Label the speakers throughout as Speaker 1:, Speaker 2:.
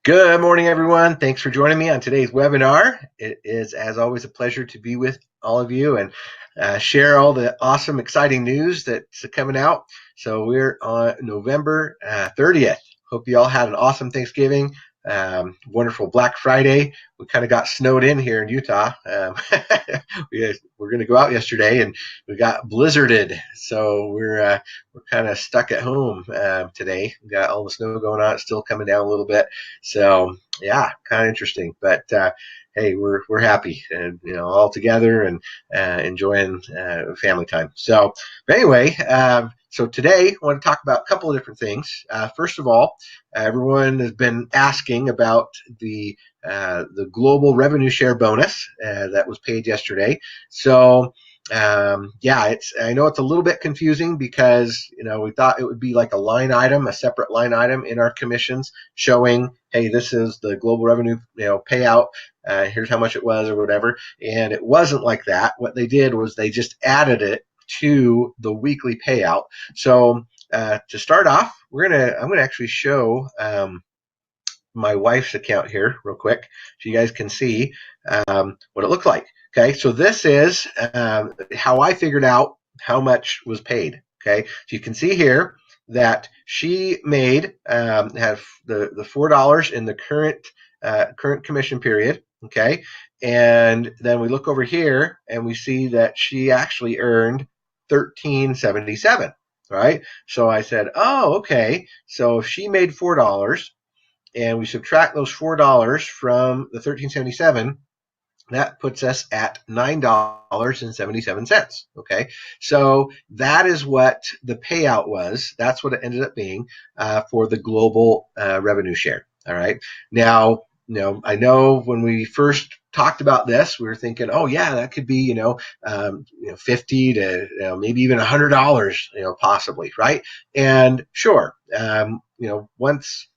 Speaker 1: Good morning, everyone. Thanks for joining me on today's webinar. It is, as always, a pleasure to be with all of you and share all the awesome, exciting news that's coming out. So we're on November 30th. Hope you all had an awesome Thanksgiving. Wonderful Black Friday. We kind of got snowed in here in Utah. We were going to go out yesterday and we got blizzarded. So we're kind of stuck at home today. We got all the snow going on. It's still coming down a little bit. So yeah, kind of interesting. But hey, we're happy and all together and enjoying family time. So anyway, so today I want to talk about a couple of different things. First of all, everyone has been asking about the global revenue share bonus that was paid yesterday. So yeah, I know it's a little bit confusing because we thought it would be like a line item, a separate line item in our commissions showing, hey, this is the global revenue payout. Here's how much it was or whatever. And it wasn't like that. What they did was they just added it to the weekly payout. So to start off, I'm gonna actually show my wife's account here real quick so you guys can see what it looks like. Okay, so this is how I figured out how much was paid. Okay, so you can see here that she made have the $4 in the current commission period. Okay, and then we look over here and we see that she actually earned $13.77. Right, so I said, oh, okay, so if she made $4 and we subtract those $4 from the $13.77, that puts us at $9.77. Okay, so that is what the payout was. That's what it ended up being for the global revenue share. All right, now I know when we first talked about this, we were thinking, oh yeah, that could be 50 to maybe even $100, possibly, right? And sure, once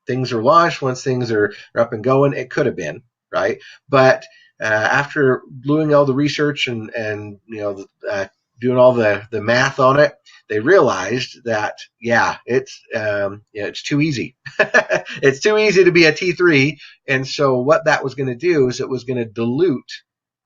Speaker 1: things are launched, once things are up and going, it could have been, right? But after doing all the research and doing all the math on it, they realized that it's too easy. It's too easy to be a T3, and so what that was going to do is it was going to dilute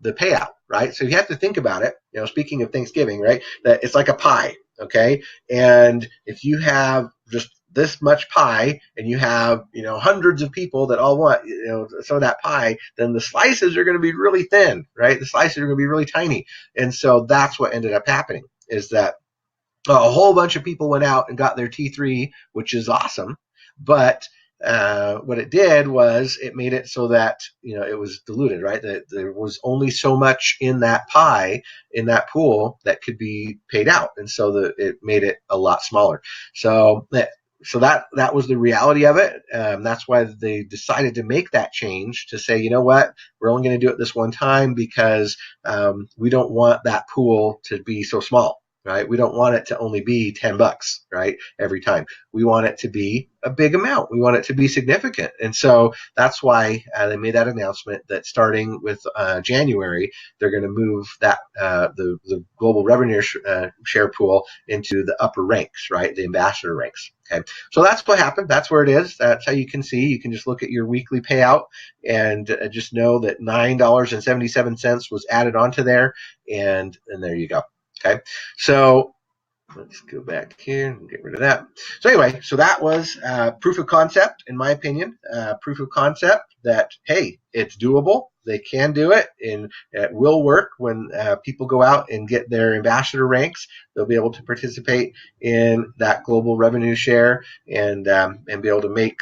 Speaker 1: the payout, right? So you have to think about it. Speaking of Thanksgiving, right? That it's like a pie, okay? And if you have just this much pie and you have hundreds of people that all want some of that pie, then the slices are going to be really thin, right? The slices are going to be really tiny. And so that's what ended up happening, is that a whole bunch of people went out and got their T3, which is awesome, but what it did was it made it so that it was diluted, right? That there was only so much in that pie, in that pool, that could be paid out, and so it made it a lot smaller. So that was the reality of it. That's why they decided to make that change, to say, you know what, we're only going to do it this one time because we don't want that pool to be so small, right? We don't want it to only be $10, right, every time. We want it to be a big amount. We want it to be significant. And so that's why they made that announcement that starting with January, they're going to move that the global revenue share pool into the upper ranks, right, the ambassador ranks. Okay, so that's what happened. That's where it is. That's how you can see. You can just look at your weekly payout and just know that $9.77 was added onto there, and there you go. Okay, so let's go back here and get rid of that. So anyway, so that was proof of concept, in my opinion. Proof of concept that, hey, it's doable. They can do it, and it will work when people go out and get their ambassador ranks. They'll be able to participate in that global revenue share and be able to make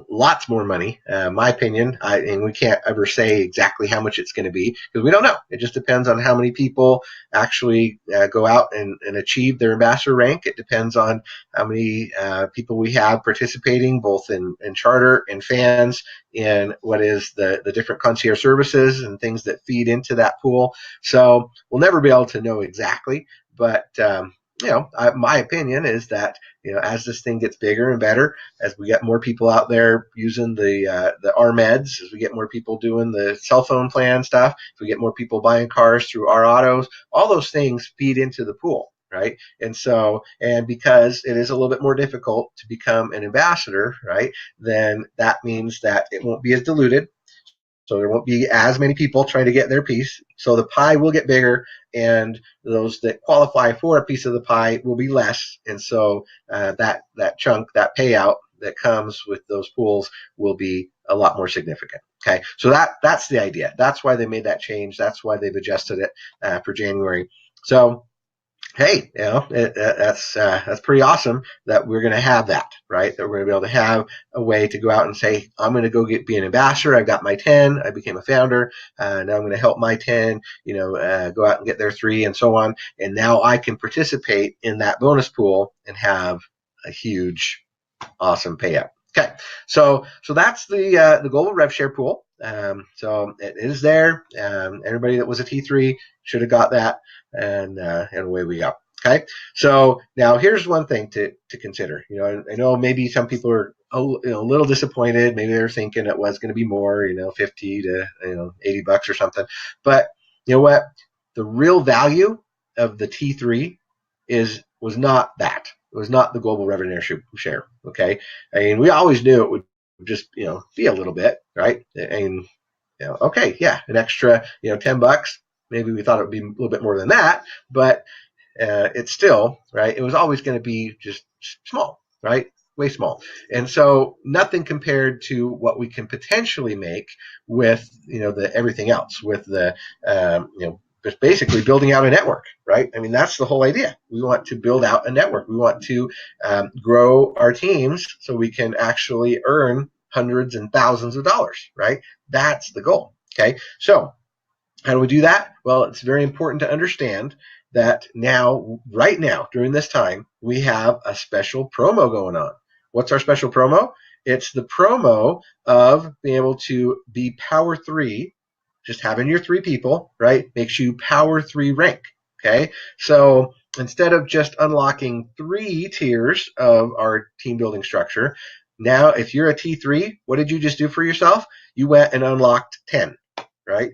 Speaker 1: lots more money. My opinion, and we can't ever say exactly how much it's going to be because we don't know. It just depends on how many people actually go out and achieve their ambassador rank. It depends on how many people we have participating, both in charter and fans, in what is the different concierge services and things that feed into that pool. So we'll never be able to know exactly, but my opinion is that as this thing gets bigger and better, as we get more people out there using the RMEDs, as we get more people doing the cell phone plan stuff, if we get more people buying cars through our autos, all those things feed into the pool. right? And because it is a little bit more difficult to become an ambassador, right, then that means that it won't be as diluted. So there won't be as many people trying to get their piece. So the pie will get bigger, and those that qualify for a piece of the pie will be less. And so that chunk, that payout that comes with those pools will be a lot more significant. Okay, so that's the idea. That's why they made that change. That's why they've adjusted it for January. So hey, that's pretty awesome that we're going to have that, right? That we're going to be able to have a way to go out and say, I'm going to go be an ambassador. I've got my 10. I became a founder. Now I'm going to help my 10, go out and get their 3 and so on. And now I can participate in that bonus pool and have a huge, awesome payout. Okay, so that's the global rev share pool. So it is there. Everybody that was a T3 should have got that, and away we go. Okay, so now here's one thing to consider. I know maybe some people are a little disappointed. Maybe they're thinking it was going to be more, 50 to $80 or something. But you know what? The real value of the T3 was not that. It was not the global revenue share. Okay, I mean, we always knew it would just be a little bit, right? And okay, yeah, an extra $10. Maybe we thought it would be a little bit more than that, but it's still right. It was always going to be just small, right? Way small, and so nothing compared to what we can potentially make with the everything else, with the just basically building out a network, right? I mean, that's the whole idea. We want to build out a network. We want to grow our teams so we can actually earn hundreds and thousands of dollars, right? That's the goal. Okay, so how do we do that? Well, it's very important to understand that right now, during this time, we have a special promo going on. What's our special promo? It's the promo of being able to be Power 3. Just having your 3 people, right, makes you Power 3 rank. Okay, so instead of just unlocking 3 tiers of our team building structure, now if you're a T3, what did you just do for yourself? You went and unlocked 10, right?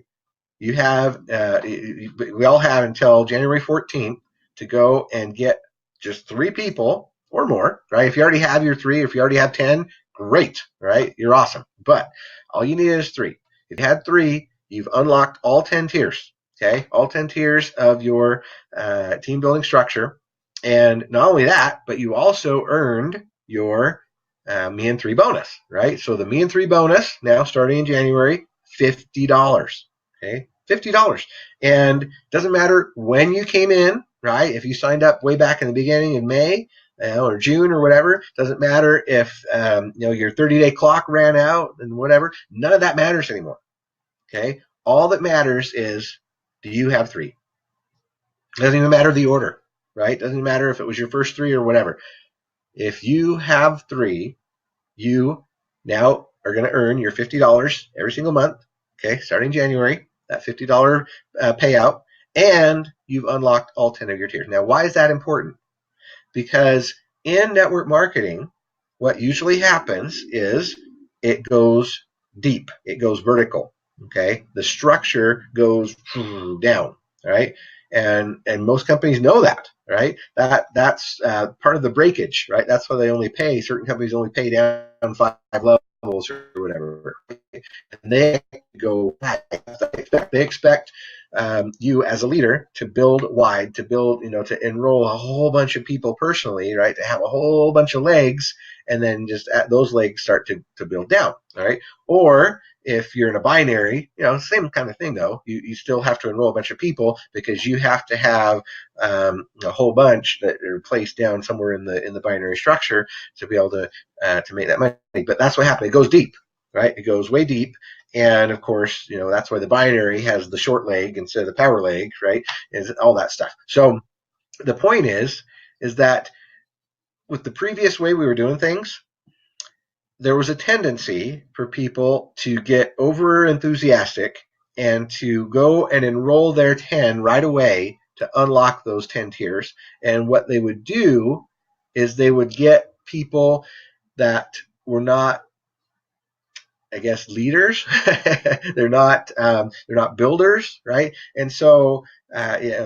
Speaker 1: You have, we all have until January 14th to go and get just 3 people or more, right? If you already have your 3, if you already have 10, great, right? You're awesome. But all you need is 3. If you had 3, you've unlocked all 10 tiers, okay? All 10 tiers of your team building structure. And not only that, but you also earned your Me and 3 bonus, right? So the Me and 3 bonus, now starting in January, $50, okay? $50. And it doesn't matter when you came in, right? If you signed up way back in the beginning in May or June or whatever, doesn't matter if your 30-day clock ran out and whatever. None of that matters anymore. Okay, all that matters is, do you have 3? It doesn't even matter the order, right? It doesn't even matter if it was your first 3 or whatever. If you have 3, you now are going to earn your $50 every single month. Okay, starting January, that $50 payout, and you've unlocked all 10 of your tiers. Now, why is that important? Because in network marketing, what usually happens is it goes deep, it goes vertical. Okay, the structure goes down, right? And most companies know that, right? That's part of the breakage, right? That's why they only pay, certain companies only pay down 5 levels or whatever. And they go back. They expect you as a leader to build wide, to build, to enroll a whole bunch of people personally, right? To have a whole bunch of legs, and then just those legs start to build down, all right? Or if you're in a binary, same kind of thing though. You still have to enroll a bunch of people because you have to have a whole bunch that are placed down somewhere in the binary structure to be able to make that money. But that's what happened. It goes deep, right? It goes way deep. And of course, that's why the binary has the short leg instead of the power leg, right? Is all that stuff. So the point is that with the previous way we were doing things, there was a tendency for people to get over enthusiastic and to go and enroll their 10 right away to unlock those 10 tiers. And what they would do is they would get people that were not I guess, leaders. They're not builders, right? And so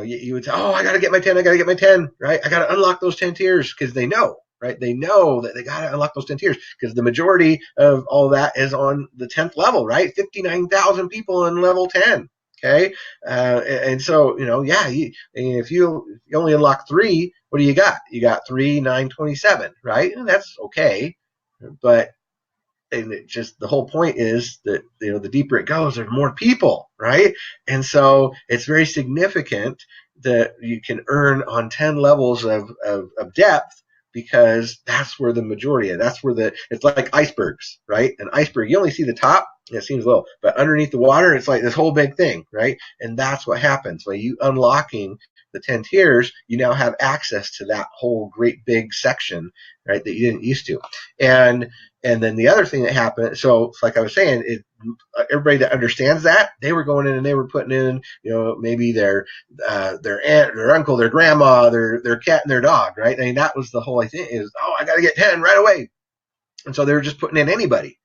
Speaker 1: you would say, oh, I got to get my 10, I got to get my 10, right? I got to unlock those 10 tiers because they know, right? They know that they got to unlock those 10 tiers because the majority of all that is on the 10th level, right? 59,000 people on level 10. Okay, and so if you only unlock 3, what do you got? You got 3, 9, 27, right? And that's okay, but and it just the whole point is that the deeper it goes, there's more people, right? And so it's very significant that you can earn on 10 levels of depth because that's where the majority of that's where it's like icebergs, right? An iceberg, you only see the top and it seems low, but underneath the water it's like this whole big thing, right? And that's what happens by you unlocking the 10 tiers. You now have access to that whole great big section, right, that you didn't used to. And then the other thing that happened, so like I was saying, everybody that understands that, they were going in and they were putting in, maybe their aunt, their uncle, their grandma, their cat, and their dog, right? I mean, that was the whole thing is, I got to get 10 right away. And so they were just putting in anybody.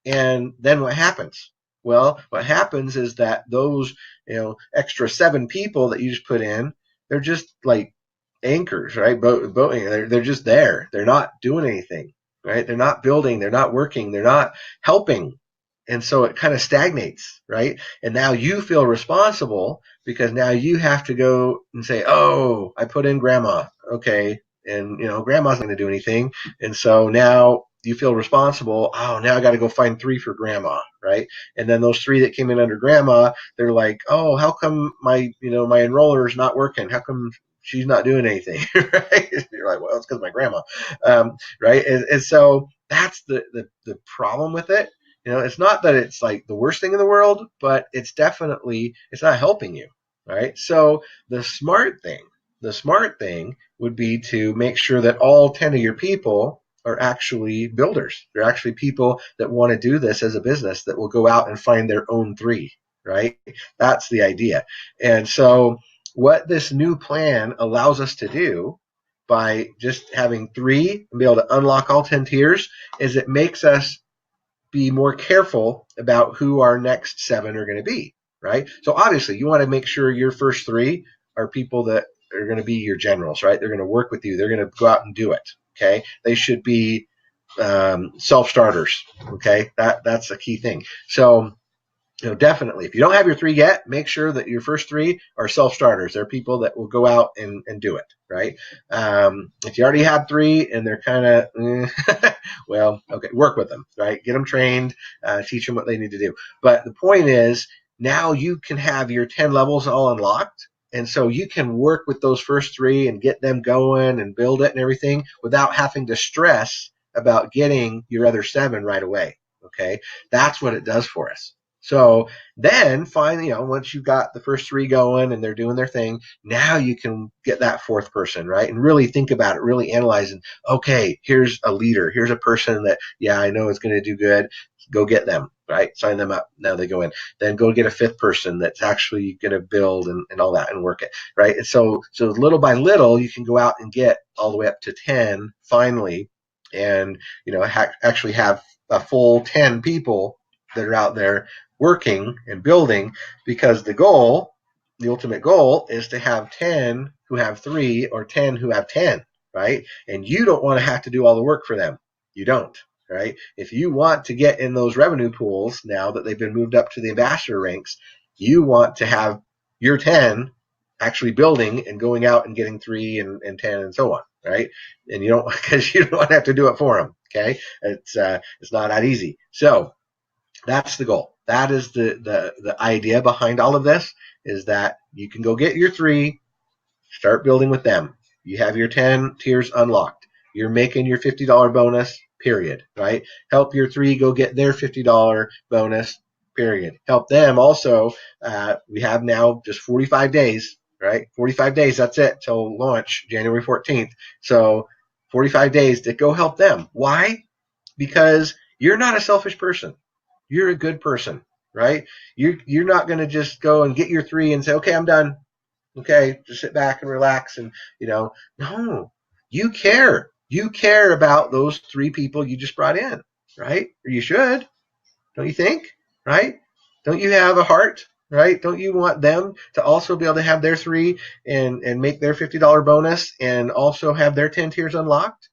Speaker 1: And then what happens? Well, what happens is that those, extra 7 people that you just put in, they're just like anchors, right? Boating. They're just there. They're not doing anything, right? They're not building. They're not working. They're not helping. And so it kind of stagnates, right? And now you feel responsible because now you have to go and say, oh, I put in grandma. Okay. And, grandma's not going to do anything. And so now you feel responsible. Oh, now I got to go find 3 for grandma, right? And then those 3 that came in under grandma, they're like, oh, how come my enroller is not working? How come she's not doing anything, right? You're like, well, it's because of my grandma, right? And so that's the problem with it. It's not that it's like the worst thing in the world, but it's not helping you, right? So the smart thing would be to make sure that all 10 of your people are actually builders. They're actually people that want to do this as a business that will go out and find their own 3, right? That's the idea. And so what this new plan allows us to do by just having 3 and be able to unlock all 10 tiers is it makes us be more careful about who our next 7 are going to be, right? So obviously you want to make sure your first 3 are people that are going to be your generals, right? They're going to work with you. They're going to go out and do it. Okay. They should be self-starters. Okay. That's a key thing. So, definitely, if you don't have your 3 yet, make sure that your first 3 are self-starters. They're people that will go out and do it, right? If you already have 3 and they're kind of, well, okay, work with them, right? Get them trained, teach them what they need to do. But the point is, now you can have your 10 levels all unlocked. And so you can work with those first 3 and get them going and build it and everything without having to stress about getting your other 7 right away. Okay. That's what it does for us. So then finally, once you've got the first 3 going and they're doing their thing, now you can get that 4th person, right? And really think about it, really analyze and, okay, here's a leader. Here's a person that, I know is going to do good. Go get them, right? Sign them up. Now they go in. Then go get a 5th person that's actually going to build and all that and work it, right? And so little by little, you can go out and get all the way up to 10 finally and, actually have a full 10 people that are out there working and building, because the ultimate goal is to have 10 who have 3 or 10 who have 10, right? And you don't want to have to do all the work for them. You don't, right? If you want to get in those revenue pools now that they've been moved up to the ambassador ranks, you want to have your 10 actually building and going out and getting 3 and 10 and so on, right? And because you don't want to have to do it for them, okay? It's not that easy. So that's the goal. That is the idea behind all of this, is that you can go get your 3, start building with them. You have your 10 tiers unlocked. You're making your $50 bonus, period, right? Help your 3 go get their $50 bonus, period. Help them also. We have now just 45 days, right? 45 days, that's it, till launch, January 14th. So 45 days to go help them. Why? Because you're not a selfish person. You're a good person, right? You're not going to just go and get your 3 and say, okay, I'm done. Okay, just sit back and relax. And, no, you care. You care about those 3 people you just brought in, right? Or you should. Don't you think? Right? Don't you have a heart? Right? Don't you want them to also be able to have their 3 and make their $50 bonus and also have their 10 tiers unlocked?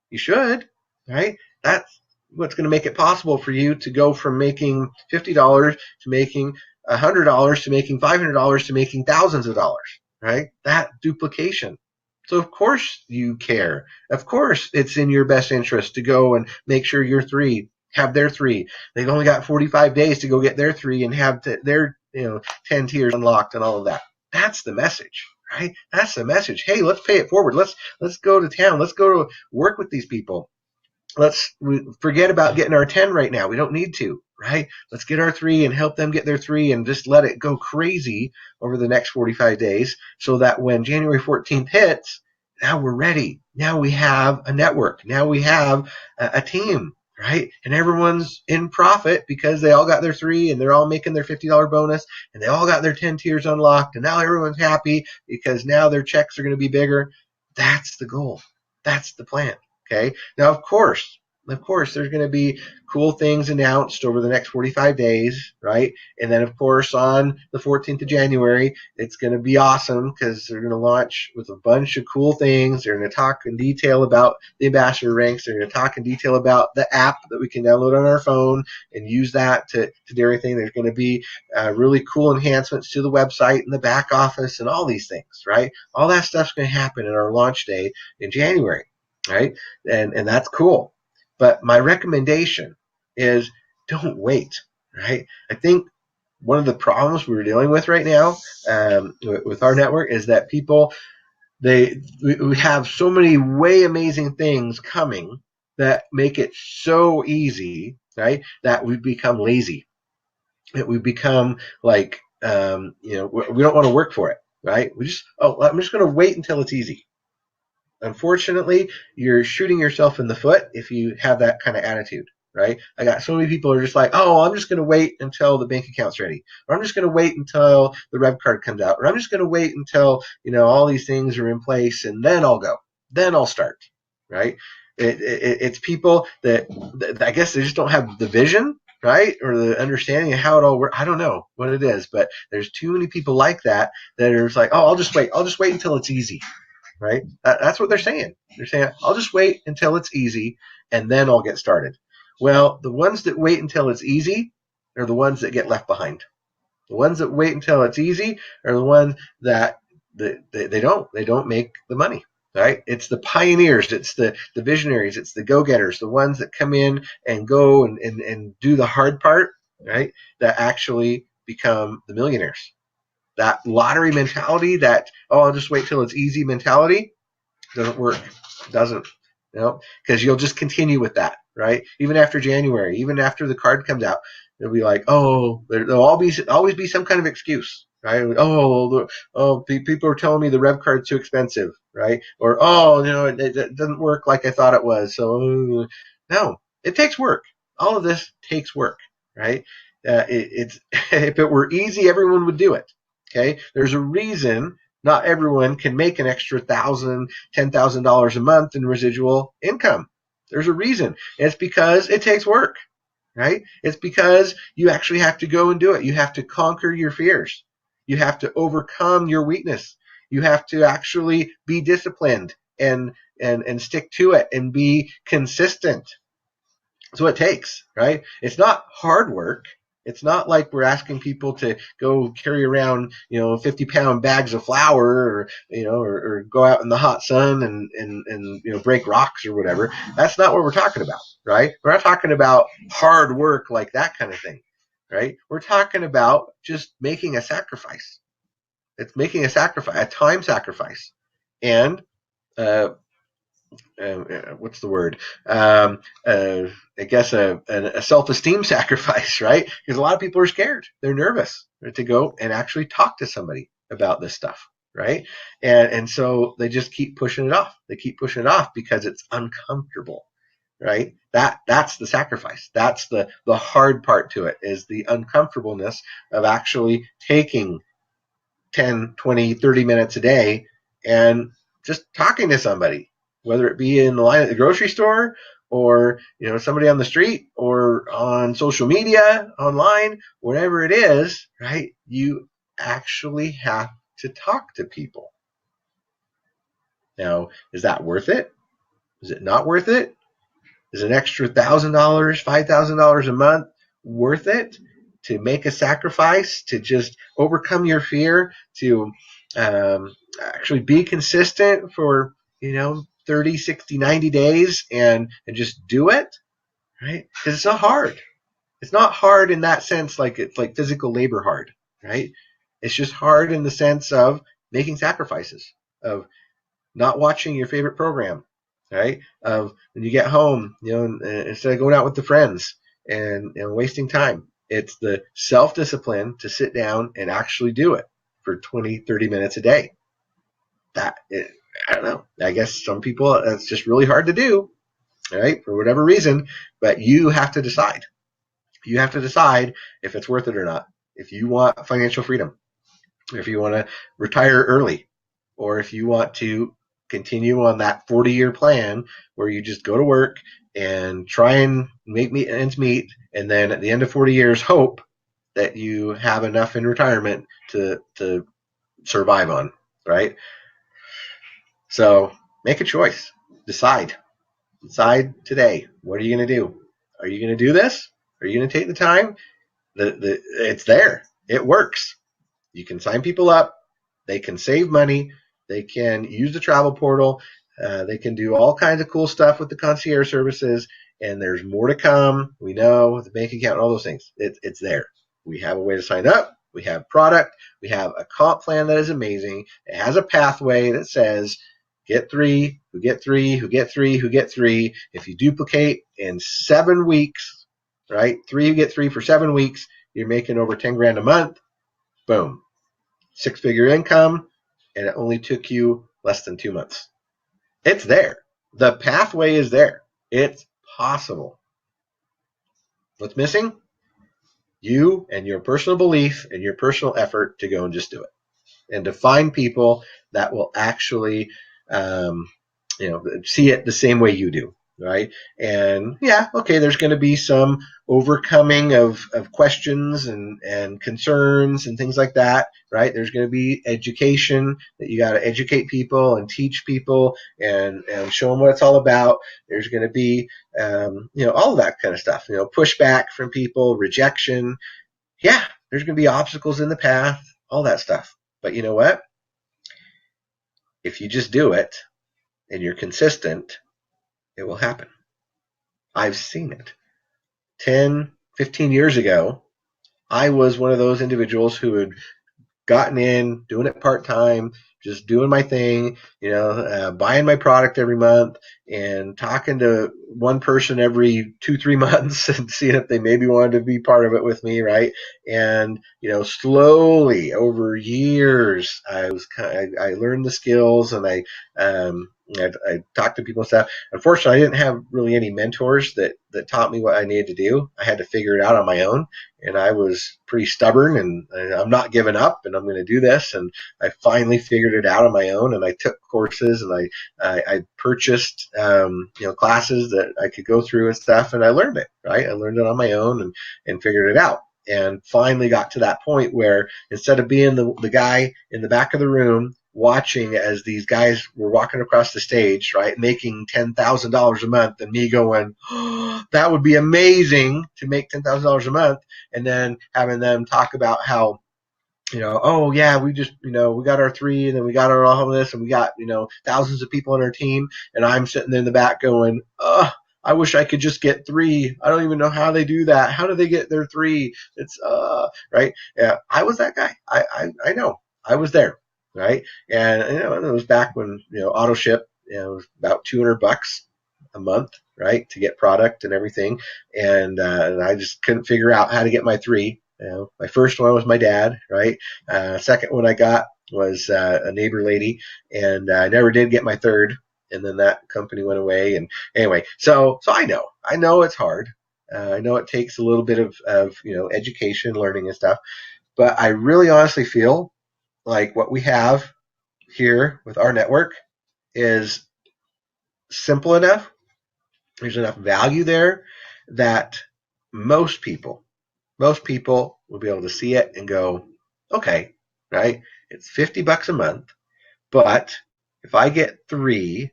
Speaker 1: You should, right? That's what's going to make it possible for you to go from making $50 to making $100 to making $500 to making thousands of dollars, right? That duplication. So of course you care. Of course it's in your best interest to go and make sure your 3 have their 3. They've only got 45 days to go get their 3 and have their 10 tiers unlocked and all of that. That's the message, right? That's the message. Hey, let's pay it forward. Let's go to town. Let's go to work with these people. Let's forget about getting our 10 right now. We don't need to, right? Let's get our 3 and help them get their 3 and just let it go crazy over the next 45 days so that when January 14th hits, now we're ready. Now we have a network. Now we have a team, right? And everyone's in profit because they all got their 3 and they're all making their $50 bonus and they all got their 10 tiers unlocked and now everyone's happy because now their checks are going to be bigger. That's the goal. That's the plan. Okay. Now, of course, there's going to be cool things announced over the next 45 days, right? And then, of course, on the 14th of January, it's going to be awesome because they're going to launch with a bunch of cool things. They're going to talk in detail about the ambassador ranks. They're going to talk in detail about the app that we can download on our phone and use that to do everything. There's going to be really cool enhancements to the website and the back office and all these things, right? All that stuff's going to happen in our launch day in January. Right? And that's cool. But my recommendation is don't wait, right? I think one of the problems we're dealing with right now with our network is that people, we have so many way amazing things coming that make it so easy, right? That we become lazy. That we become like, we don't want to work for it, right? I'm just going to wait until it's easy. Unfortunately, you're shooting yourself in the foot if you have that kind of attitude, right? I got so many people who are just like, oh, I'm just going to wait until the bank account's ready, or I'm just going to wait until the rev card comes out, or I'm just going to wait until all these things are in place, and then I'll go, then I'll start, right? It's people that I guess they just don't have the vision, right, or the understanding of how it all works. I don't know what it is, but there's too many people like that are just like, oh, I'll just wait until it's easy. Right? That's what they're saying. They're saying, I'll just wait until it's easy and then I'll get started. Well, the ones that wait until it's easy are the ones that get left behind. The ones that wait until it's easy are the ones that they don't make the money. Right? It's the pioneers, it's the visionaries, it's the go-getters, the ones that come in and go and do the hard part, right? That actually become the millionaires. That lottery mentality, that, oh, I'll just wait till it's easy mentality, doesn't work. It doesn't. Because you'll just continue with that, right? Even after January, even after the card comes out, it'll be like, oh, there'll always be some kind of excuse, right? People are telling me the rev card's too expensive, right? Or, it doesn't work like I thought it was. So, no, it takes work. All of this takes work, right? If it were easy, everyone would do it. Okay, there's a reason not everyone can make an extra $1,000, $10,000 a month in residual income. There's a reason. It's because it takes work, right? It's because you actually have to go and do it. You have to conquer your fears. You have to overcome your weakness. You have to actually be disciplined and stick to it and be consistent. That's what it takes, right? It's not hard work. It's not like we're asking people to go carry around, 50-pound bags of flour or go out in the hot sun and break rocks or whatever. That's not what we're talking about, right? We're not talking about hard work like that kind of thing, right? We're talking about just making a sacrifice. It's making a sacrifice, a time sacrifice. And, what's the word? I guess a self-esteem sacrifice, right? Because a lot of people are scared. They're nervous to go and actually talk to somebody about this stuff, right? And so they just keep pushing it off. They keep pushing it off because it's uncomfortable, right? That's the sacrifice. That's the hard part to it, is the uncomfortableness of actually taking 10, 20, 30 minutes a day and just talking to somebody, whether it be in the line at the grocery store or somebody on the street or on social media, online, whatever it is, right? You actually have to talk to people. Now, is that worth it? Is it not worth it? Is an extra $1,000, $5,000 a month worth it to make a sacrifice, to just overcome your fear, to actually be consistent for 30, 60, 90 days and just do it, right? Because it's not hard. It's not hard in that sense, like it's like physical labor hard, right? It's just hard in the sense of making sacrifices, of not watching your favorite program, right? Of when you get home, instead of going out with the friends and wasting time, it's the self-discipline to sit down and actually do it for 20, 30 minutes a day. I don't know. I guess some people, it's just really hard to do, right? For whatever reason, but you have to decide. You have to decide if it's worth it or not. If you want financial freedom, if you want to retire early, or if you want to continue on that 40-year plan where you just go to work and try and make ends meet, and then at the end of 40 years hope that you have enough in retirement to survive on, right? So make a choice. Decide today. What are you going to do? Are you going to do this? Are you going to take the time? It's there. It works. You can sign people up. They can save money. They can use the travel portal. They can do all kinds of cool stuff with the concierge services. And there's more to come. We know the bank account and all those things. It's there. We have a way to sign up. We have product. We have a comp plan that is amazing. It has a pathway that says get 3, who get 3, who get 3, who get 3. If you duplicate in 7 weeks, right? 3, you get 3 for 7 weeks. You're making over 10 grand a month. Boom. 6-figure income, and it only took you less than 2 months. It's there. The pathway is there. It's possible. What's missing? You and your personal belief and your personal effort to go and just do it. And to find people that will actually see it the same way you do, right? And yeah, okay, there's going to be some overcoming of questions and concerns and things like that, right? There's going to be education that you got to educate people and teach people and show them what it's all about. There's going to be all of that kind of stuff, pushback from people, rejection. Yeah, there's going to be obstacles in the path, all that stuff. But you know what? If you just do it and you're consistent, it will happen. I've seen it. 10, 15 years ago, I was one of those individuals who had gotten in, doing it part-time, just doing my thing, buying my product every month and talking to one person every 2-3 months and seeing if they maybe wanted to be part of it with me, right? And slowly over years, I learned the skills and I talked to people and stuff. Unfortunately, I didn't have really any mentors that taught me what I needed to do. I had to figure it out on my own, and I was pretty stubborn, and I'm not giving up, and I'm going to do this. And I finally figured it out on my own, and I took courses, and I purchased classes that I could go through and stuff, and I learned it, right? I learned it on my own and figured it out. And finally got to that point where instead of being the guy in the back of the room watching as these guys were walking across the stage, right, making $10,000 a month, and me going, oh, that would be amazing to make $10,000 a month, and then having them talk about how, oh yeah, we just, we got our 3, and then we got our all of this, and we got, thousands of people on our team, and I'm sitting there in the back going, I wish I could just get 3. I don't even know how they do that. How do they get their 3? It's right. Yeah, I was that guy. I know. I was there. Right. And it was back when auto ship was about $200 a month, right, to get product and everything. And I just couldn't figure out how to get my 3. My first one was my dad, right? Second one I got was a neighbor lady, and I never did get my 3rd. And then that company went away. And anyway, so I know it's hard. I know it takes a little bit of education, learning and stuff. But I really honestly feel like what we have here with rNetwork is simple enough, There's enough value there that most people will be able to see it and go, okay, right? It's $50 a month, but if I get 3,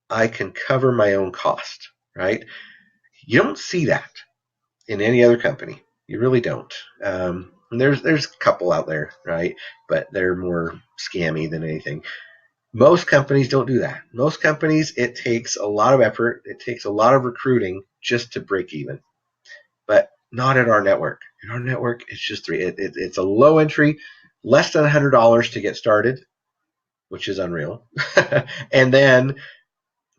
Speaker 1: I can cover my own cost, right? You don't see that in any other company. You really don't. And there's a couple out there, right? But they're more scammy than anything. Most companies don't do that. Most companies, it takes a lot of effort. It takes a lot of recruiting just to break even. But not at our network. In our network, it's just 3. It's a low entry, less than $100 to get started, which is unreal. And then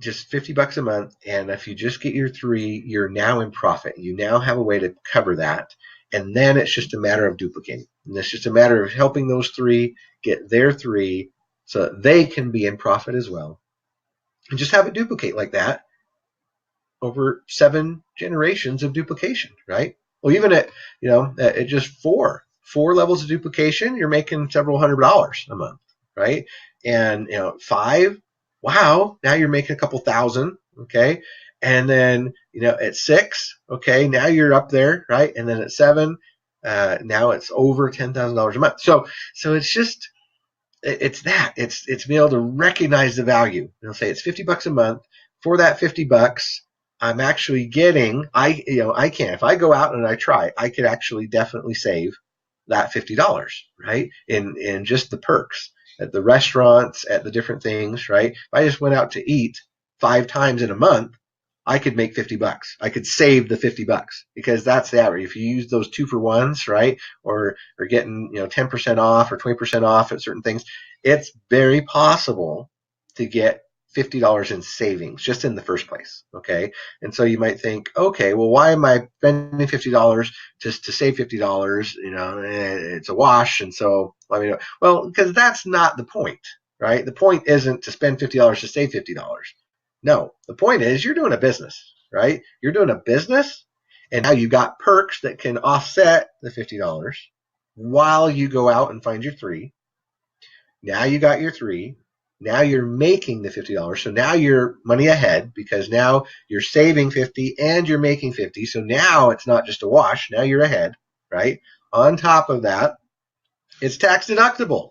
Speaker 1: just $50 a month. And if you just get your 3, you're now in profit. You now have a way to cover that. And then it's just a matter of duplicating. And it's just a matter of helping those 3 get their 3 so that they can be in profit as well. And just have it duplicate like that over 7 generations of duplication, right? Well, even at just 4 levels of duplication, you're making several $100s a month, right? And 5, wow, now you're making a couple thousand, okay? And then at 6, okay, now you're up there, right? And then at 7, now it's over $10,000 a month. So it's just it's being able to recognize the value. Say it's $50 a month. For that $50, I'm actually getting, I can, if I go out and I try, I could actually definitely save that $50, right? In just the perks at the restaurants, at the different things, right? If I just went out to eat 5 times in a month, I could make $50. I could save the $50 because that's the average. If you use those 2-for-1s, right, or getting 10% off or 20% off at certain things, it's very possible to get $50 in savings just in the first place. Okay, and so you might think, okay, well, why am I spending $50 just to save $50? It's a wash, and so let me know. Well, because that's not the point, right? The point isn't to spend $50 to save $50. No, the point is you're doing a business, right? You're doing a business, and now you got perks that can offset the $50 while you go out and find your 3. Now you got your 3. Now you're making the $50. So now you're money ahead because now you're saving 50 and you're making 50. So now it's not just a wash. Now you're ahead, right? On top of that, it's tax deductible.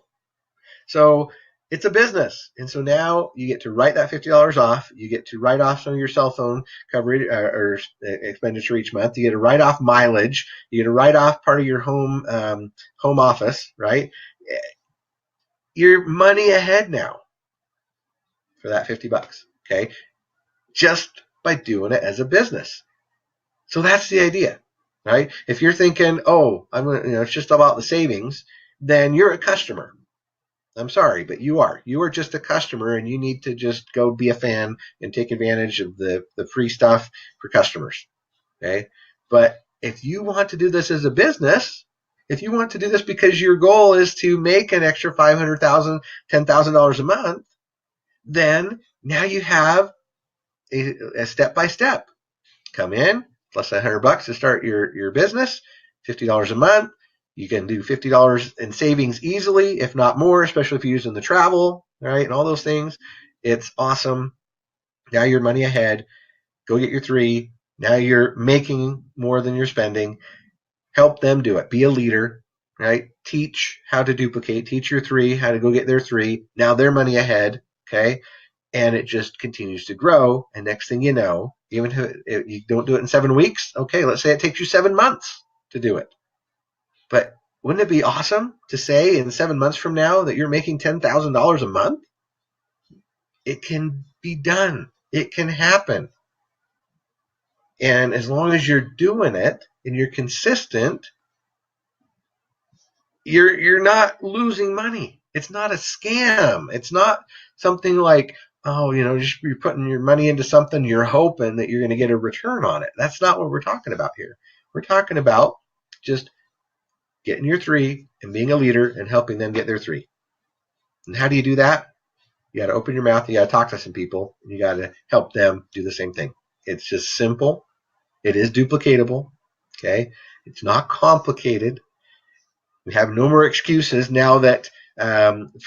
Speaker 1: So it's a business. And so now you get to write that $50 off. You get to write off some of your cell phone coverage or expenditure each month. You get to write off mileage. You get to write off part of your home office, right? You're money ahead now for that $50, okay? Just by doing it as a business. So that's the idea, right? If you're thinking, oh, it's just about the savings, then you're a customer. I'm sorry, but you are. You are just a customer, and you need to just go be a fan and take advantage of the free stuff for customers. Okay? But if you want to do this as a business, if you want to do this because your goal is to make an extra $500,000, $10,000 a month, then now you have a step-by-step. Come in, plus $100 to start your business, $50 a month. You can do $50 in savings easily, if not more, especially if you're using the travel, right, and all those things. It's awesome. Now you're money ahead. Go get your 3. Now you're making more than you're spending. Help them do it. Be a leader, right? Teach how to duplicate. Teach your 3 how to go get their 3. Now they're money ahead, okay? And it just continues to grow. And next thing you know, even if you don't do it in 7 weeks, okay, let's say it takes you 7 months to do it. But wouldn't it be awesome to say in 7 months from now that you're making $10,000 a month? It can be done. It can happen. And as long as you're doing it and you're consistent, you're not losing money. It's not a scam. It's not something like, just you're putting your money into something, you're hoping that you're going to get a return on it. That's not what we're talking about here. We're talking about just getting your 3 and being a leader and helping them get their 3. And how do you do that? You got to open your mouth. You got to talk to some people. And you got to help them do the same thing. It's just simple. It is duplicatable. Okay. It's not complicated. We have no more excuses now that,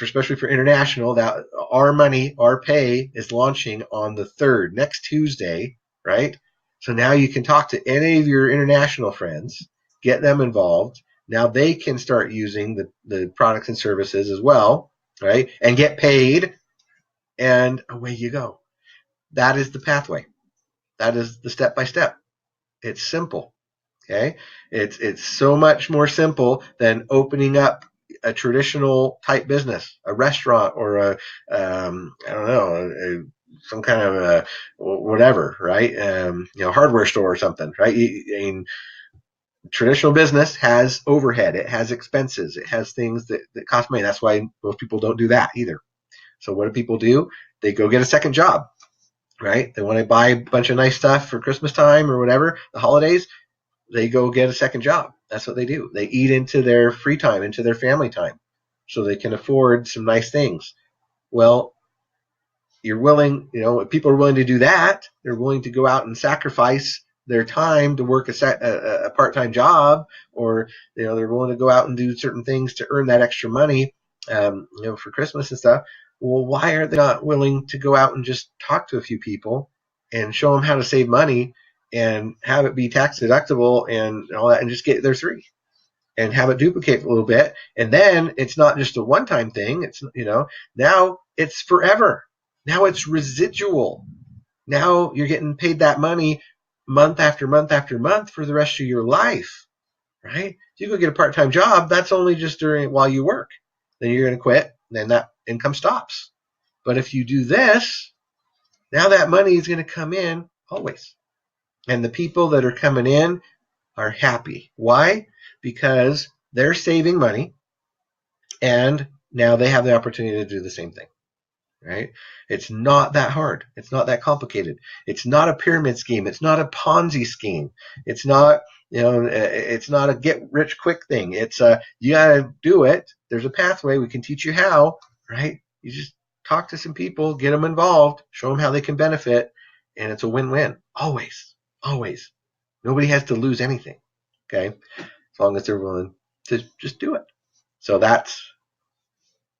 Speaker 1: especially for international, that our money, our pay is launching on the 3rd, next Tuesday, right? So now you can talk to any of your international friends, get them involved. Now they can start using the products and services as well, right? And get paid, and away you go. That is the pathway. That is the step by step. It's simple. Okay, it's so much more simple than opening up a traditional type business, a restaurant, or I don't know, some kind of whatever, right? Hardware store or something, right? Traditional business has overhead, it has expenses, it has things that cost money. That's why most people don't do that either. So what do people do? They go get a second job, right? They want to buy a bunch of nice stuff for Christmas time or whatever, the holidays. They go get a second job. That's what they do. They eat into their free time, into their family time, so they can afford some nice things. Well, you're willing, if people are willing to do that, they're willing to go out and sacrifice their time to work a part-time job, or they're willing to go out and do certain things to earn that extra money, for Christmas and stuff. Well, why are they not willing to go out and just talk to a few people and show them how to save money and have it be tax deductible and all that, and just get their three and have it duplicate a little bit? And then it's not just a one-time thing. It's, now it's forever. Now it's residual. Now you're getting paid that money month after month after month for the rest of your life, right? If you go get a part-time job, that's only just while you work. Then you're going to quit, then that income stops. But if you do this, now that money is going to come in always. And the people that are coming in are happy. Why? Because they're saving money, and now they have the opportunity to do the same thing, right? It's not that hard. It's not that complicated. It's not a pyramid scheme. It's not a Ponzi scheme. It's not, it's not a get rich quick thing. It's you got to do it. There's a pathway. We can teach you how, right? You just talk to some people, get them involved, show them how they can benefit, and it's a win-win. Always, always. Nobody has to lose anything, okay? As long as they're willing to just do it. So that's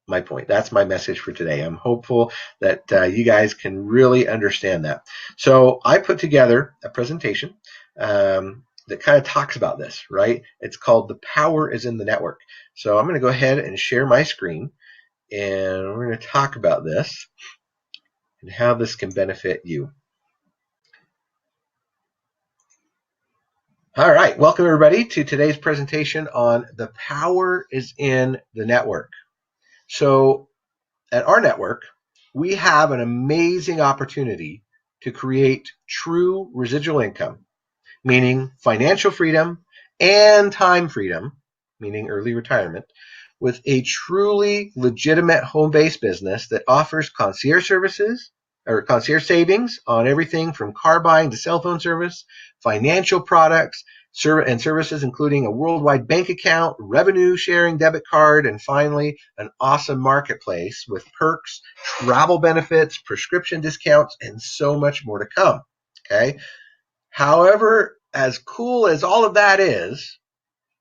Speaker 1: my point. That's my message for today. I'm hopeful that you guys can really understand that. So I put together a presentation that kind of talks about this, right? It's called The Power is in the Network. So I'm going to go ahead and share my screen, and we're going to talk about this and how this can benefit you. All right, welcome everybody to today's presentation on The Power is in the Network. So at rNetwork, we have an amazing opportunity to create true residual income, meaning financial freedom and time freedom, meaning early retirement, with a truly legitimate home-based business that offers concierge services or concierge savings on everything from car buying to cell phone service, financial products, and services including a worldwide bank account, revenue sharing debit card, and finally, an awesome marketplace with perks, travel benefits, prescription discounts, and so much more to come. Okay. However, as cool as all of that is,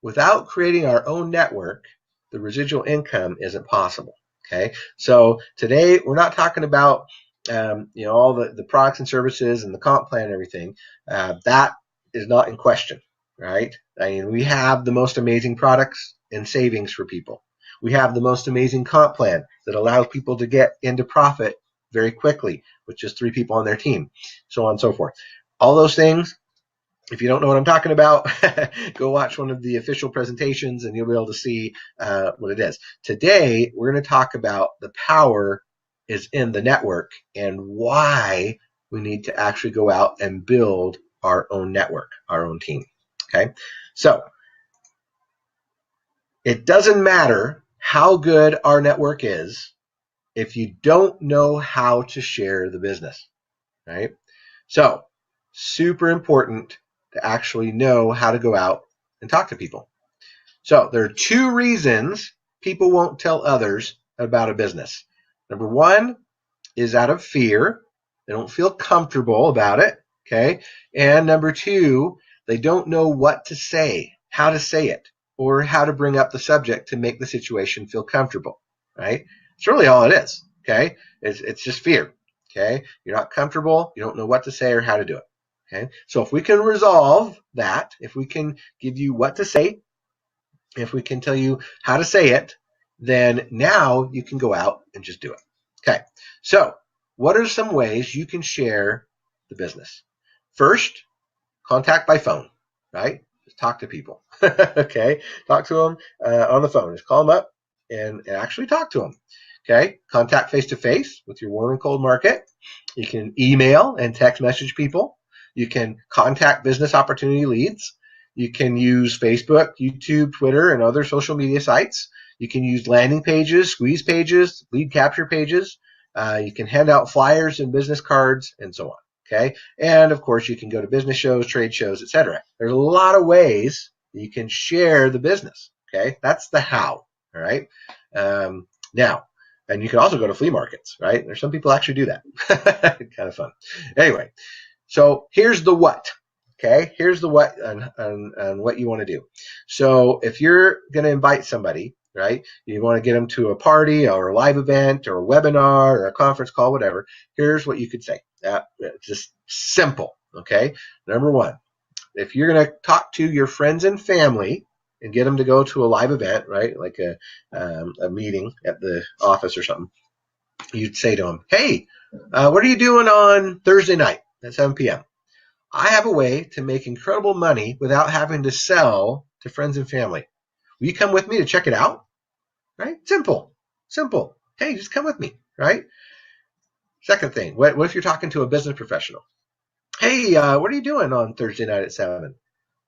Speaker 1: without creating our own network, the residual income isn't possible. Okay. So today we're not talking about all the products and services and the comp plan and everything. That is not in question. Right? I mean, we have the most amazing products and savings for people. We have the most amazing comp plan that allows people to get into profit very quickly with just 3 people on their team, so on and so forth. All those things, if you don't know what I'm talking about, go watch one of the official presentations and you'll be able to see what it is. Today, we're going to talk about the power is in the network and why we need to actually go out and build our own network, our own team. Okay, so it doesn't matter how good our network is if you don't know how to share the business, right? So super important to actually know how to go out and talk to people. So there are 2 reasons people won't tell others about a business. Number 1 is out of fear. They don't feel comfortable about it, okay? And number 2, they don't know what to say, how to say it, or how to bring up the subject to make the situation feel comfortable, right? It's really all it is, okay? It's just fear, okay? You're not comfortable. You don't know what to say or how to do it. Okay, so if we can resolve that, if we can give you what to say, if we can tell you how to say it, then now you can go out and just do it. Okay, so what are some ways you can share the business? First, contact by phone, right? Just talk to people. Okay, talk to them on the phone. Just call them up and actually talk to them. Okay, contact face to face with your warm and cold market. You can email and text message people. You can contact business opportunity leads. You can use Facebook, YouTube, Twitter, and other social media sites. You can use landing pages, squeeze pages, lead capture pages. You can hand out flyers and business cards and so on. Okay, and of course you can go to business shows, trade shows, etc. There's a lot of ways that you can share the business. Okay, that's the how. All right. Now, and you can also go to flea markets, right? There's some people actually do that. Kind of fun. Anyway, so here's the what. Okay, here's the what on what you want to do. So if you're going to invite somebody, right, you want to get them to a party or a live event or a webinar or a conference call, whatever, here's what you could say. Just simple. Okay, number one, if you're going to talk to your friends and family and get them to go to a live event, right, like a meeting at the office or something, you'd say to them, hey, what are you doing on Thursday night at 7 p.m.? I have a way to make incredible money without having to sell to friends and family. Will you come with me to check it out? Right? Simple. Simple. Hey, just come with me, right? Second thing, what if you're talking to a business professional? Hey, what are you doing on Thursday night at 7?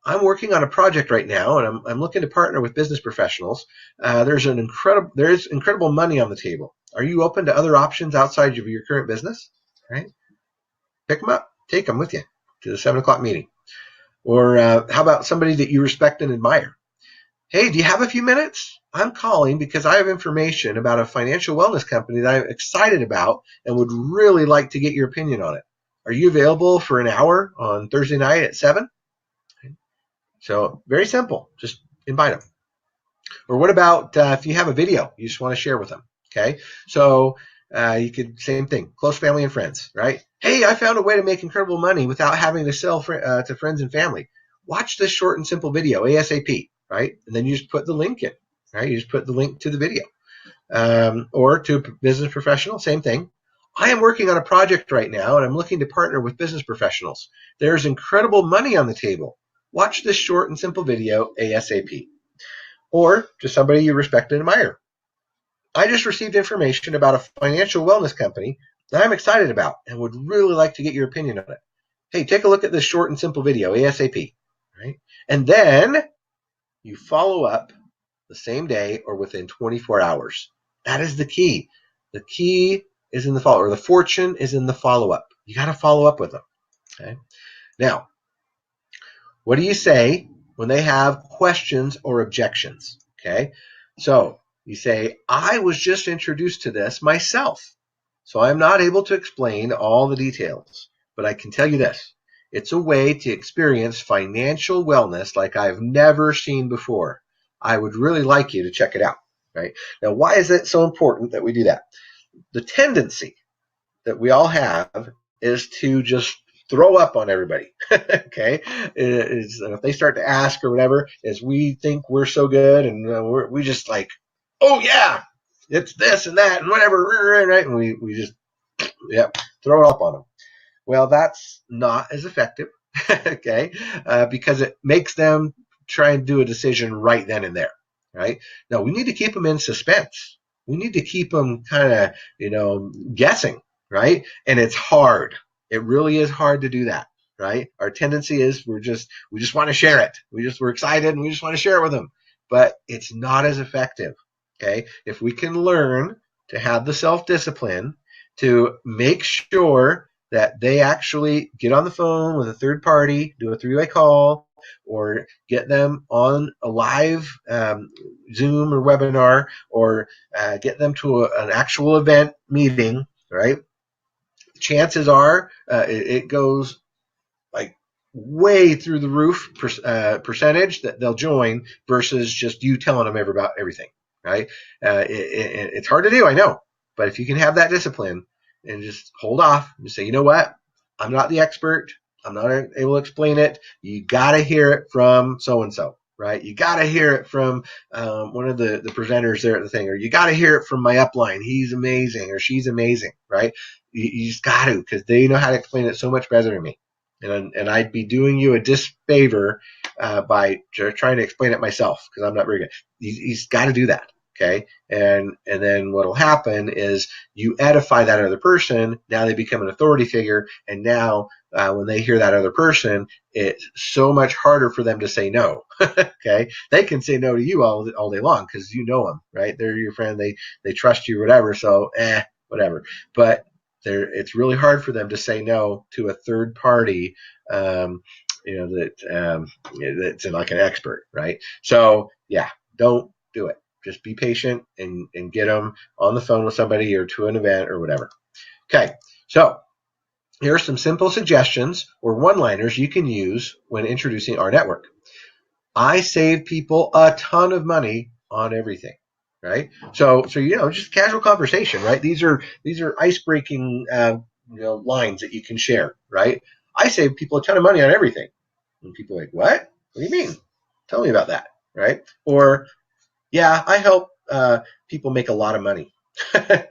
Speaker 1: I'm working on a project right now, and I'm looking to partner with business professionals. There's incredible money on the table. Are you open to other options outside of your current business? Right? Pick them up. Take them with you to the 7 o'clock meeting. Or how about somebody that you respect and admire? Hey, do you have a few minutes? I'm calling because I have information about a financial wellness company that I'm excited about and would really like to get your opinion on it. Are you available for an hour on Thursday night at 7? So very simple. Just invite them. Or what about if you have a video you just want to share with them? Okay, so you could, same thing, close family and friends, right? Hey, I found a way to make incredible money without having to sell to friends and family. Watch this short and simple video ASAP, right? And then you just put the link in, right? You just put the link to the video. Or to a business professional, same thing. I am working on a project right now, and I'm looking to partner with business professionals. There's incredible money on the table. Watch this short and simple video ASAP. Or to somebody you respect and admire. I just received information about a financial wellness company that I'm excited about and would really like to get your opinion on it. Hey, take a look at this short and simple video ASAP. Right? And then you follow up the same day or within 24 hours. That is the key. The key is in the follow, or the fortune is in the follow-up. You got to follow up with them. Okay. Now, what do you say when they have questions or objections? Okay. So you say, I was just introduced to this myself, so I'm not able to explain all the details, but I can tell you this. It's a way to experience financial wellness like I've never seen before. I would really like you to check it out. Right? Now, why is it so important that we do that? The tendency that we all have is to just throw up on everybody. Okay, if they start to ask or whatever, is we think we're so good and we just like, oh yeah, it's this and that and whatever, right? And we just throw it up on them. Well, that's not as effective, okay, because it makes them try and do a decision right then and there. Right? Now, we need to keep them in suspense. We need to keep them kind of, guessing, right? And it's hard. It really is hard to do that, right? Our tendency is we just want to share it. We're excited and we just want to share it with them. But it's not as effective, okay? If we can learn to have the self-discipline to make sure that they actually get on the phone with a third party, do a three-way call, or get them on a live Zoom or webinar, or get them to an actual event meeting, right? Chances are it goes like way through the roof percentage that they'll join versus just you telling them about everything, right? It's hard to do, I know, but if you can have that discipline and just hold off and say, you know what, I'm not the expert. I'm not able to explain it. You got to hear it from so-and-so, right? You got to hear it from one of the presenters there at the thing, or you got to hear it from my upline. He's amazing, or she's amazing, right? You just got to, because they know how to explain it so much better than me. And I'd be doing you a disfavor by trying to explain it myself, because I'm not very good. He's got to do that. Okay. And then what'll happen is you edify that other person. Now they become an authority figure. And now when they hear that other person, it's so much harder for them to say no. Okay. They can say no to you all day long because you know them, right? They're your friend. They trust you, whatever. So, whatever. But it's really hard for them to say no to a third party, that's like an expert, right? So yeah, don't do it. Just be patient and get them on the phone with somebody or to an event or whatever. Okay, so here are some simple suggestions or one-liners you can use when introducing rNetwork. I save people a ton of money on everything, right? So just casual conversation, right? These are ice-breaking lines that you can share, right? I save people a ton of money on everything. And people are like, what? What do you mean? Tell me about that, right? Or, yeah, I help people make a lot of money.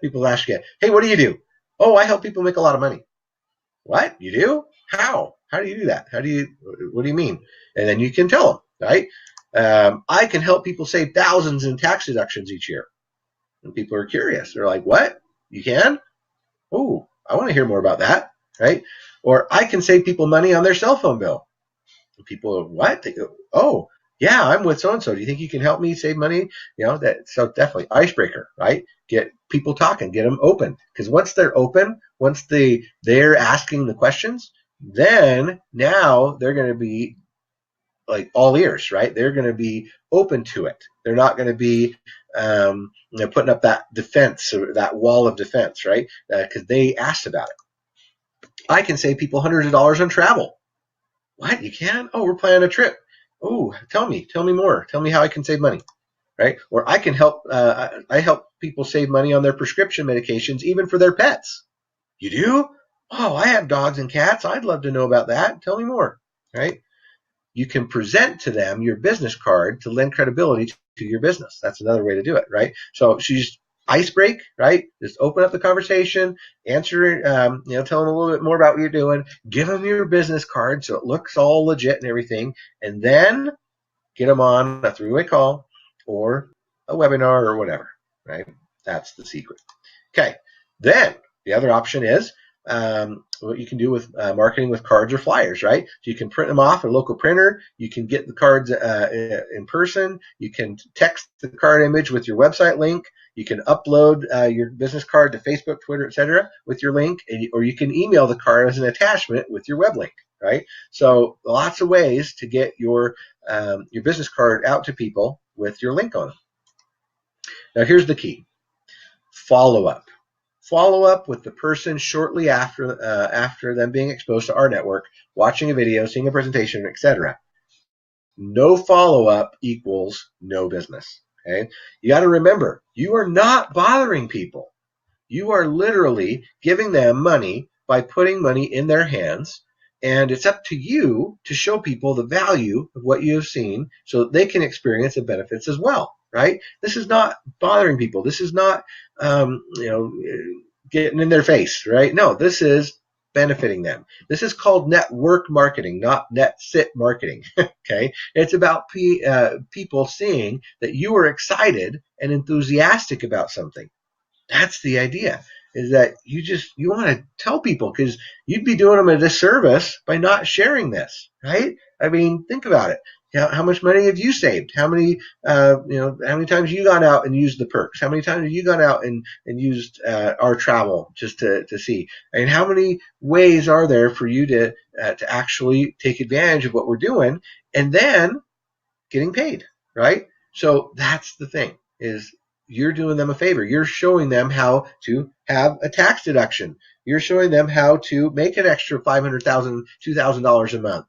Speaker 1: People ask you, hey, what do you do? Oh, I help people make a lot of money. What? You do? How? How do you do that? What do you mean? And then you can tell them, right? I can help people save thousands in tax deductions each year. And people are curious. They're like, what? You can? Oh, I want to hear more about that, right? Or I can save people money on their cell phone bill. And people are, what? They go, oh, yeah, I'm with so-and-so. Do you think you can help me save money? So definitely icebreaker, right? Get people talking, get them open. Because once they're open, once they're asking the questions, then now they're going to be like all ears, right? They're going to be open to it. They're not going to be putting up that defense or that wall of defense, right? Because they asked about it. I can save people hundreds of dollars on travel. What? You can? Oh, we're planning a trip. Oh, tell me more. Tell me how I can save money, right? Or I can help. I help people save money on their prescription medications, even for their pets. You do? Oh, I have dogs and cats. I'd love to know about that. Tell me more, right? You can present to them your business card to lend credibility to your business. That's another way to do it, right? So she's ice break, right? Just open up the conversation, answer, tell them a little bit more about what you're doing, give them your business card so it looks all legit and everything, and then get them on a three-way call or a webinar or whatever, right? That's the secret. Okay, then the other option is what you can do with marketing with cards or flyers, right? So you can print them off at a local printer. You can get the cards in person. You can text the card image with your website link. You can upload your business card to Facebook, Twitter, etc. with your link, or you can email the card as an attachment with your web link, right? So lots of ways to get your business card out to people with your link on it. Now here's the key: follow up. Follow up with the person shortly after them being exposed to rNetwork, watching a video, seeing a presentation, etc. No follow-up equals no business. Okay? You got to remember, you are not bothering people. You are literally giving them money by putting money in their hands, and it's up to you to show people the value of what you have seen so that they can experience the benefits as well, right? This is not bothering people. This is not, getting in their face, right? No, this is benefiting them. This is called network marketing, not net sit marketing. Okay, it's about people seeing that you are excited and enthusiastic about something. That's the idea. Is that you want to tell people, because you'd be doing them a disservice by not sharing this, right? I mean, think about it. How much money have you saved? How many times have you gone out and used the perks? How many times have you gone out and used our travel just to see? I mean, how many ways are there for you to actually take advantage of what we're doing and then getting paid, right? So that's the thing, is you're doing them a favor. You're showing them how to have a tax deduction. You're showing them how to make an extra $500,000, $2,000 a month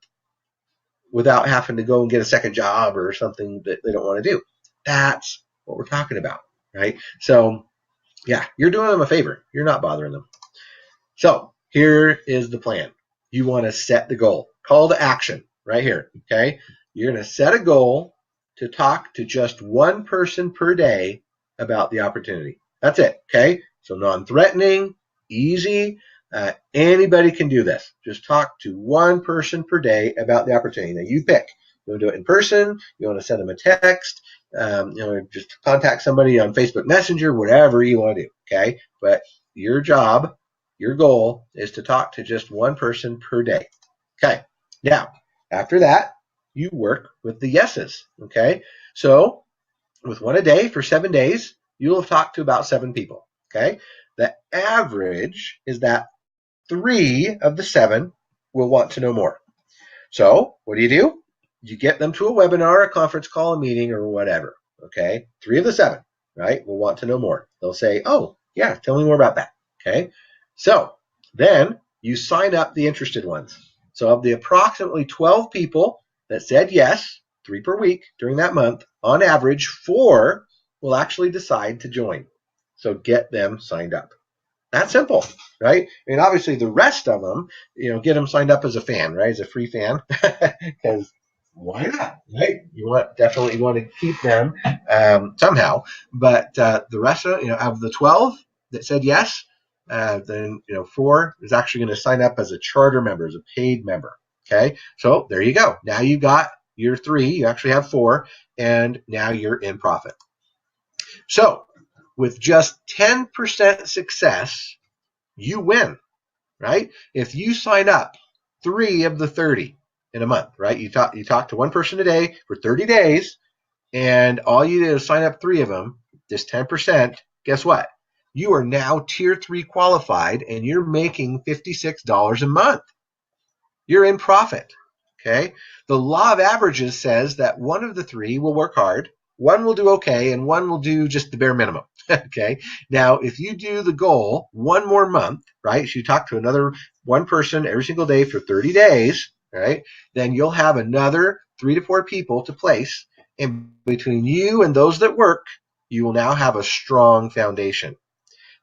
Speaker 1: without having to go and get a second job or something that they don't want to do. That's what we're talking about, right? So yeah, you're doing them a favor. You're not bothering them. So here is the plan. you want to set the goal. Call to action right here, okay? You're going to set a goal to talk to just one person per day about the opportunity. That's it, okay? So non-threatening, easy. Anybody can do this. Just talk to one person per day about the opportunity. Now you pick. You want to do it in person? You want to send them a text? Just contact somebody on Facebook Messenger, whatever you want to do, okay? But your job, your goal is to talk to just one person per day. Okay. Now, after that, you work with the yeses, okay? So with one a day for 7 days, you'll have talked to about 7 people, okay? The average is that 3 of the 7 will want to know more. So what do? You get them to a webinar, a conference call, a meeting, or whatever, okay? 3 of the 7, right, will want to know more. They'll say, oh, yeah, tell me more about that, okay? So then you sign up the interested ones. So of the approximately 12 people that said yes, 3 per week during that month, on average, 4 will actually decide to join. So get them signed up. That's simple, right? I mean, obviously the rest of them, get them signed up as a fan, right? As a free fan, because why not, right? Definitely want to keep them somehow. But the rest of the 12 that said yes, then 4 is actually going to sign up as a charter member, as a paid member. Okay, so there you go. Now you got your 3. You actually have 4, and now you're in profit. So with just 10% success, you win, right? If you sign up 3 of the 30 in a month, right? You talk to one person a day for 30 days, and all you did is sign up 3 of them, just 10%. Guess what? You are now tier 3 qualified, and you're making $56 a month. You're in profit, okay? The law of averages says that 1 of the 3 will work hard, 1 will do okay, and 1 will do just the bare minimum. Okay. Now, if you do the goal 1 more month, right? So you talk to another 1 person every single day for 30 days, right? Then you'll have another 3 to 4 people to place. And between you and those that work, you will now have a strong foundation.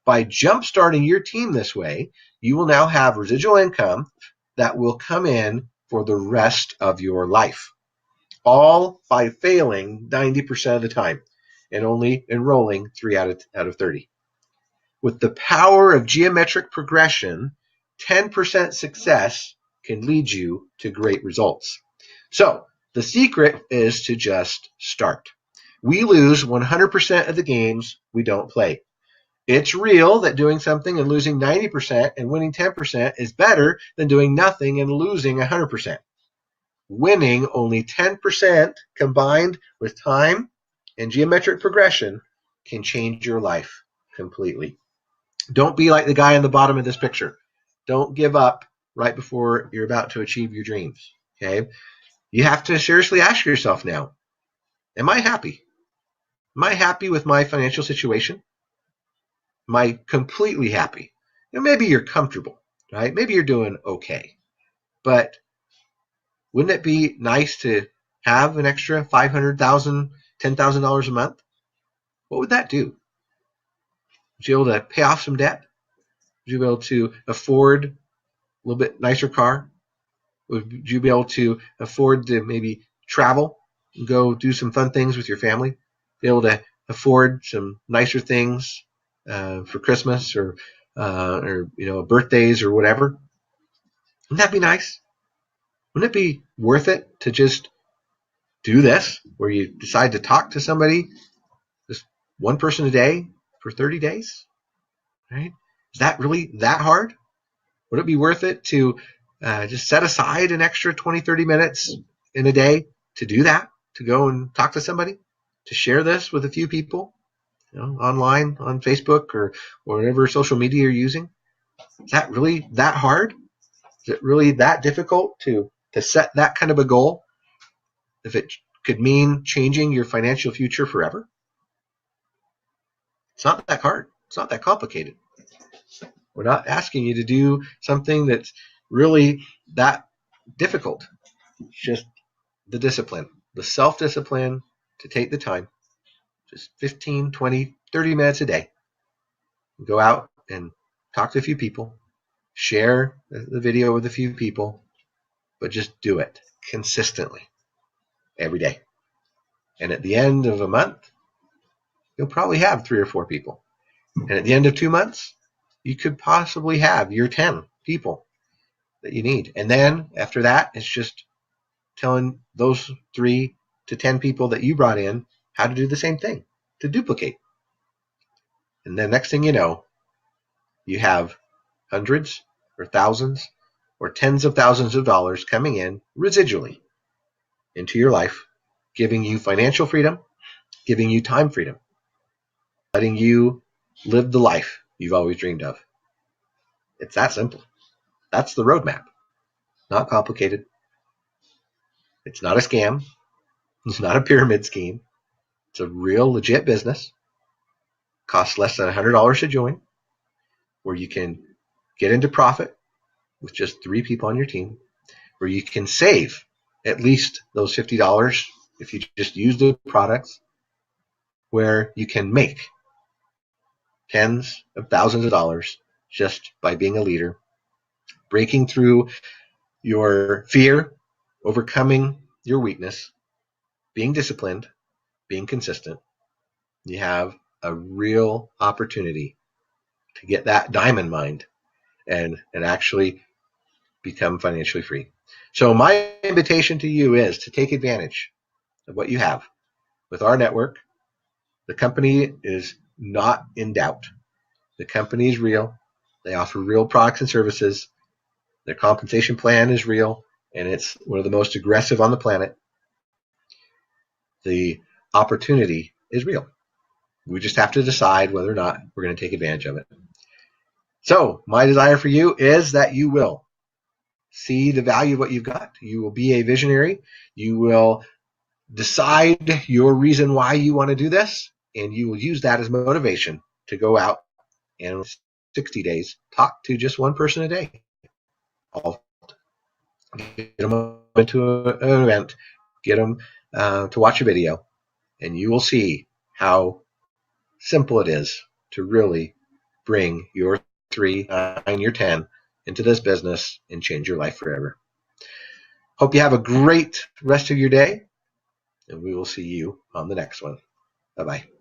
Speaker 1: By jump-starting your team this way, you will now have residual income that will come in for the rest of your life, all by failing 90% of the time and only enrolling 3 out of 30. With the power of geometric progression, 10% success can lead you to great results. So the secret is to just start. We lose 100% of the games we don't play. It's real that doing something and losing 90% and winning 10% is better than doing nothing and losing 100%. Winning only 10% combined with time and geometric progression can change your life completely. Don't be like the guy in the bottom of this picture. Don't give up right before you're about to achieve your dreams. Okay? You have to seriously ask yourself now, am I happy? Am I happy with my financial situation? Am I completely happy? Maybe you're comfortable, right? Maybe you're doing okay. But wouldn't it be nice to have an extra $500,000, $10,000 a month? What would that do? Would you be able to pay off some debt? Would you be able to afford a little bit nicer car? Would you be able to afford to maybe travel and go do some fun things with your family? Be able to afford some nicer things for Christmas or birthdays or whatever? Wouldn't that be nice? Wouldn't it be worth it to just do this, where you decide to talk to somebody, just 1 person a day for 30 days? Right? Is that really that hard? Would it be worth it to just set aside an extra 20, 30 minutes in a day to do that, to go and talk to somebody, to share this with a few people, online, on Facebook or whatever social media you're using? Is that really that hard? Is it really that difficult to set that kind of a goal if it could mean changing your financial future forever? It's not that hard. It's not that complicated. We're not asking you to do something that's really that difficult. It's just the discipline, the self-discipline to take the time, just 15, 20, 30 minutes a day. Go out and talk to a few people, Share the video with a few people, but just do it consistently every day. And at the end of a month, you'll probably have 3 or 4 people. And at the end of 2 months, you could possibly have your 10 people that you need. And then after that, it's just telling those 3 to 10 people that you brought in how to do the same thing, to duplicate. And then next thing you know, you have hundreds or thousands or tens of thousands of dollars coming in residually into your life, giving you financial freedom, giving you time freedom, letting you live the life you've always dreamed of. It's that simple. That's the roadmap. Not complicated. It's not a scam. It's not a pyramid scheme. It's a real legit business. Costs less than $100 to join, where you can get into profit with just 3 people on your team, where you can save at least those $50 if you just use the products, where you can make tens of thousands of dollars just by being a leader, breaking through your fear, overcoming your weakness, being disciplined, being consistent. You have a real opportunity to get that diamond mind and actually become financially free. So my invitation to you is to take advantage of what you have. With our network, the company is not in doubt. The company is real. They offer real products and services. Their compensation plan is real, and it's one of the most aggressive on the planet. The opportunity is real. We just have to decide whether or not we're going to take advantage of it. So my desire for you is that you will see the value of what you've got. You will be a visionary. You will decide your reason why you want to do this, and you will use that as motivation to go out and in 60 days talk to just one person a day. I'll get them into an event, get them to watch a video, and you will see how simple it is to really bring your 3, 9, your 10 into this business and change your life forever. Hope you have a great rest of your day, and we will see you on the next one. Bye-bye.